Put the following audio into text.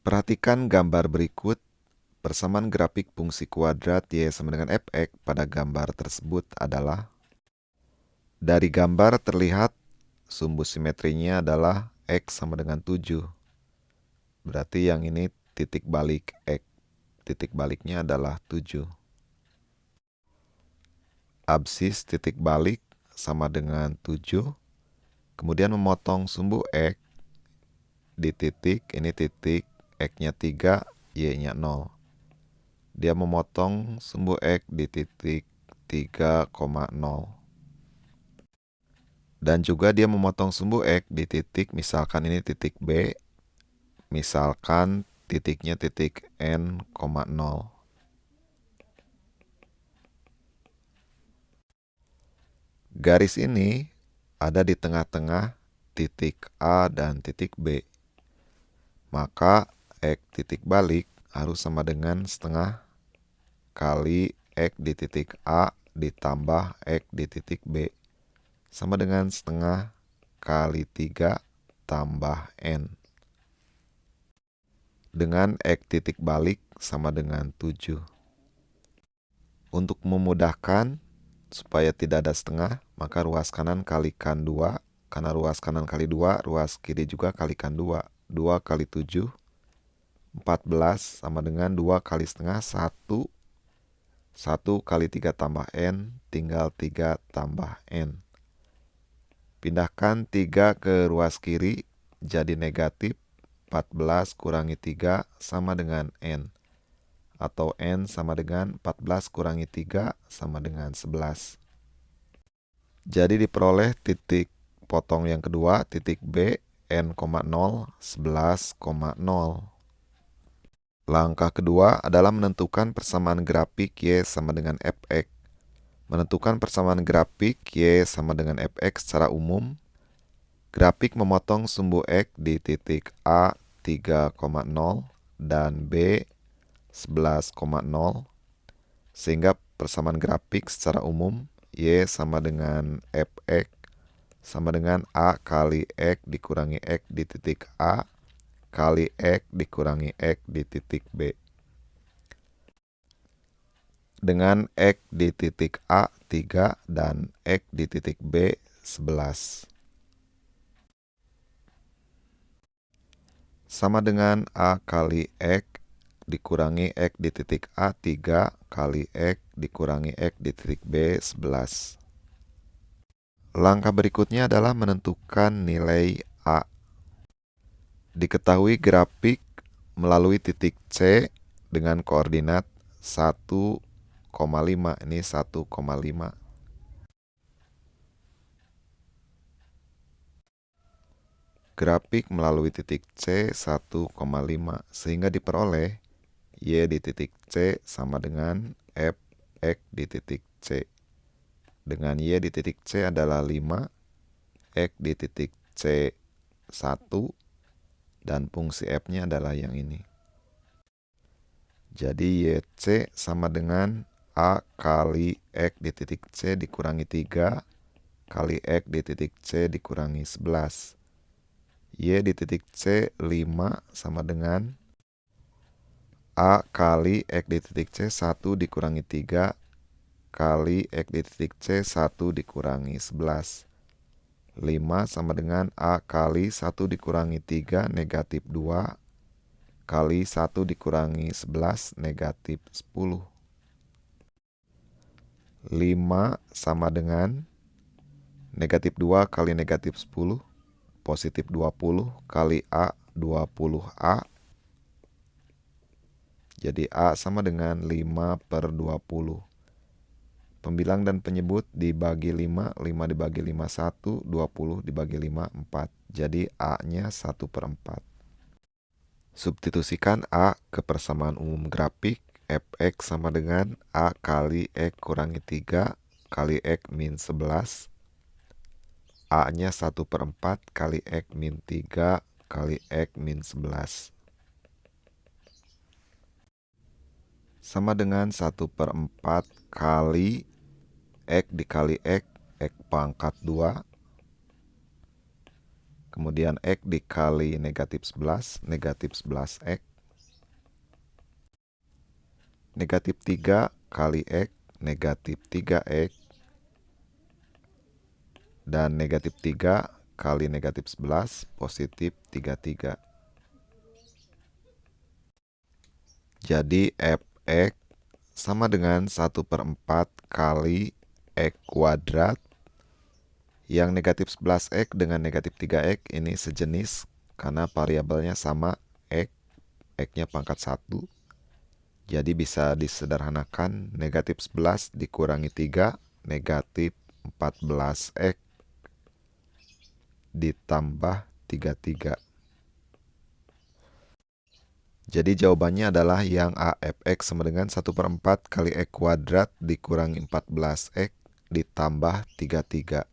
Perhatikan gambar berikut. Persamaan grafik fungsi kuadrat y sama dengan fx pada gambar tersebut adalah, dari gambar terlihat sumbu simetrinya adalah x sama dengan 7. Berarti yang ini titik balik x. Titik baliknya adalah 7. Absis titik balik sama dengan 7. Kemudian memotong sumbu x di titik, ini titik, x-nya 3, y-nya 0. Dia memotong sumbu x di titik 3,0. Dan juga dia memotong sumbu x di titik, misalkan ini titik B, misalkan titiknya titik n, 0. Garis ini ada di tengah-tengah titik A dan titik B. Maka x titik balik harus sama dengan setengah kali x di titik A ditambah x di titik B. Sama dengan setengah kali 3 tambah n. Dengan x titik balik sama dengan 7. Untuk memudahkan supaya tidak ada setengah, maka ruas kanan kalikan 2. Karena ruas kanan kali 2, ruas kiri juga kalikan 2. 2 kali 7, 14 sama dengan 2 kali setengah 1. 1 kali 3 tambah n, tinggal 3 tambah n. Pindahkan 3 ke ruas kiri, jadi negatif. 14 kurangi 3 sama dengan n. Atau n sama dengan 14 kurangi 3 sama dengan 11. Jadi diperoleh titik potong yang kedua, titik B, n,0, 11,0. Langkah kedua adalah menentukan persamaan grafik y sama dengan fx. Menentukan persamaan grafik y sama dengan fx secara umum. Grafik memotong sumbu x di titik A 3,0 dan B 11,0, sehingga persamaan grafik secara umum y sama dengan fx sama dengan A kali x dikurangi x di titik A kali x dikurangi x di titik B. Dengan x di titik A 3 dan x di titik B 11. Sama dengan A kali x dikurangi x di titik A 3 kali x dikurangi x di titik B 11. Langkah berikutnya adalah menentukan nilai A. Diketahui grafik melalui titik C dengan koordinat 1,5. Ini 1,5. Grafik melalui titik C 1,5, sehingga diperoleh y di titik C sama dengan fx di titik C. Dengan y di titik C adalah 5, x di titik C 1, dan fungsi f-nya adalah yang ini. Jadi YC sama dengan A kali x di titik C dikurangi 3 kali x di titik C dikurangi 11. Y di titik C 5 sama dengan A kali x di titik C 1 dikurangi 3 kali x di titik C 1 dikurangi 11. 5 sama dengan A kali 1 dikurangi 3 negatif 2 kali 1 dikurangi 11 negatif 10. 5 sama dengan negatif 2 kali negatif 10, positif 20 kali A 20A. Jadi A sama dengan 5/20. Pembilang dan penyebut dibagi 5, 5 dibagi 5 1, 20 dibagi 5 4. Jadi A-nya 1/4. Substitusikan A ke persamaan umum grafik. Fx sama dengan A kali x kurangi 3 kali x min 11. A-nya 1/4 kali x min 3 kali x min 11. Sama dengan 1/4 kali x dikali x pangkat 2. Kemudian x dikali negatif 11 x. negatif 3 kali X negatif 3X dan negatif 3 kali negatif 11 positif 33. Jadi Fx sama dengan 1/4 kali X kuadrat. Yang negatif 11X dengan negatif 3X ini sejenis karena variabelnya sama X. X-nya pangkat 1. Jadi bisa disederhanakan negatif 11 dikurangi 3 negatif 14X ditambah 33. Jadi jawabannya adalah yang A. Fx sama dengan 1/4 kali X kuadrat dikurangi 14X ditambah 33.